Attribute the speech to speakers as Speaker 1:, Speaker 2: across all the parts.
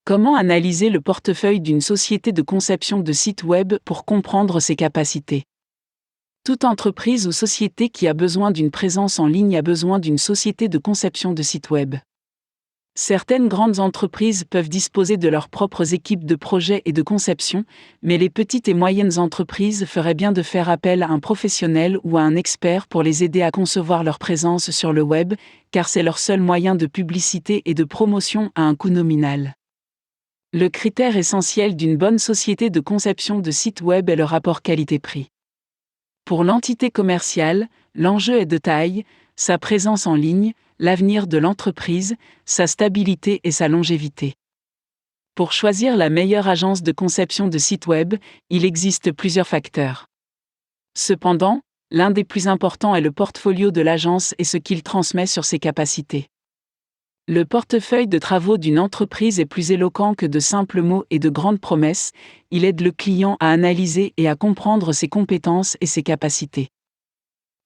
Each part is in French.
Speaker 1: Comment analyser le portefeuille d'une société de conception de site web pour comprendre ses capacités? Toute entreprise ou société qui a besoin d'une présence en ligne a besoin d'une société de conception de site web. Certaines grandes entreprises peuvent disposer de leurs propres équipes de projet et de conception, mais les petites et moyennes entreprises feraient bien de faire appel à un professionnel ou à un expert pour les aider à concevoir leur présence sur le web, car c'est leur seul moyen de publicité et de promotion à un coût nominal. Le critère essentiel d'une bonne société de conception de site web est le rapport qualité-prix. Pour l'entité commerciale, l'enjeu est de taille, sa présence en ligne, l'avenir de l'entreprise, sa stabilité et sa longévité. Pour choisir la meilleure agence de conception de site web, il existe plusieurs facteurs. Cependant, l'un des plus importants est le portfolio de l'agence et ce qu'il transmet sur ses capacités. Le portefeuille de travaux d'une entreprise est plus éloquent que de simples mots et de grandes promesses, il aide le client à analyser et à comprendre ses compétences et ses capacités.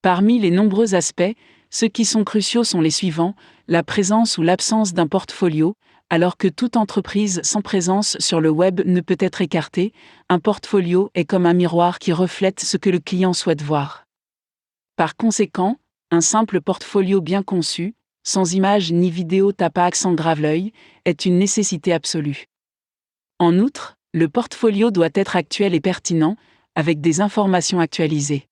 Speaker 1: Parmi les nombreux aspects, ceux qui sont cruciaux sont les suivants: la présence ou l'absence d'un portfolio. Alors que toute entreprise sans présence sur le web ne peut être écartée, un portfolio est comme un miroir qui reflète ce que le client souhaite voir. Par conséquent, un simple portfolio bien conçu, sans images ni vidéo tapant accent grave l'œil, est une nécessité absolue. En outre, le portfolio doit être actuel et pertinent, avec des informations actualisées.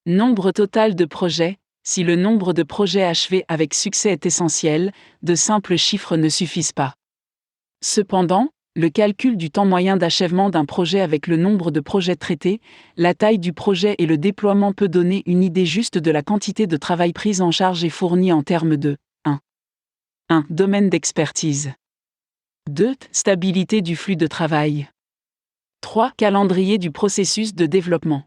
Speaker 1: Nombre total de projets. Si le nombre de projets achevés avec succès est essentiel, de simples chiffres ne suffisent pas. Cependant, le calcul du temps moyen d'achèvement d'un projet avec le nombre de projets traités, la taille du projet et le déploiement peut donner une idée juste de la quantité de travail prise en charge et fournie en termes de 1. Domaine d'expertise. 2. Stabilité du flux de travail. 3. Calendrier du processus de développement.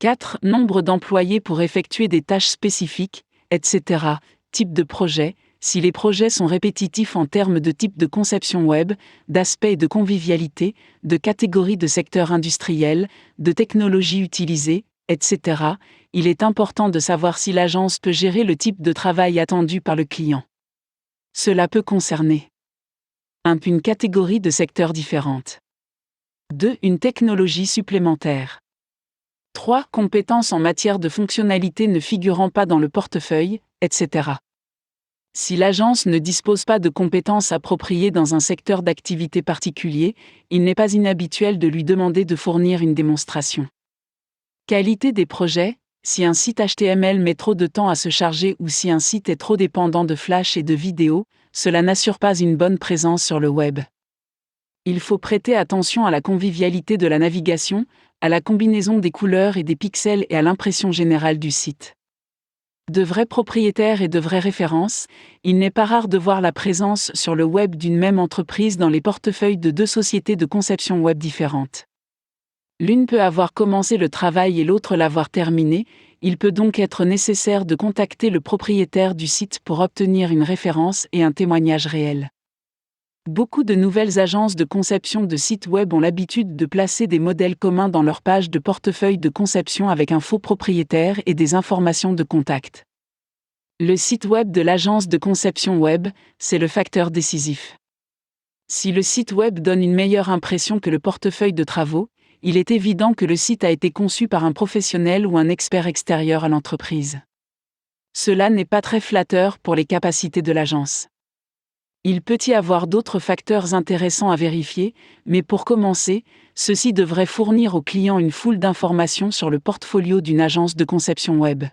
Speaker 1: 4. Nombre d'employés pour effectuer des tâches spécifiques, etc. Type de projet. Si les projets sont répétitifs en termes de type de conception web, d'aspect et de convivialité, de catégorie de secteur industriel, de technologie utilisée, etc., il est important de savoir si l'agence peut gérer le type de travail attendu par le client. Cela peut concerner 1. Une catégorie de secteurs différente. 2. Une technologie supplémentaire. 3. Compétences en matière de fonctionnalités ne figurant pas dans le portefeuille, etc. Si l'agence ne dispose pas de compétences appropriées dans un secteur d'activité particulier, il n'est pas inhabituel de lui demander de fournir une démonstration. Qualité des projets. Si un site HTML met trop de temps à se charger ou si un site est trop dépendant de flash et de vidéos, cela n'assure pas une bonne présence sur le web. Il faut prêter attention à la convivialité de la navigation, à la combinaison des couleurs et des pixels et à l'impression générale du site. De vrais propriétaires et de vraies références, il n'est pas rare de voir la présence sur le web d'une même entreprise dans les portefeuilles de deux sociétés de conception web différentes. L'une peut avoir commencé le travail et l'autre l'avoir terminé, il peut donc être nécessaire de contacter le propriétaire du site pour obtenir une référence et un témoignage réel. Beaucoup de nouvelles agences de conception de sites web ont l'habitude de placer des modèles communs dans leur page de portefeuille de conception avec un faux propriétaire et des informations de contact. Le site web de l'agence de conception web, c'est le facteur décisif. Si le site web donne une meilleure impression que le portefeuille de travaux, il est évident que le site a été conçu par un professionnel ou un expert extérieur à l'entreprise. Cela n'est pas très flatteur pour les capacités de l'agence. Il peut y avoir d'autres facteurs intéressants à vérifier, mais pour commencer, ceux-ci devraient fournir au client une foule d'informations sur le portfolio d'une agence de conception web.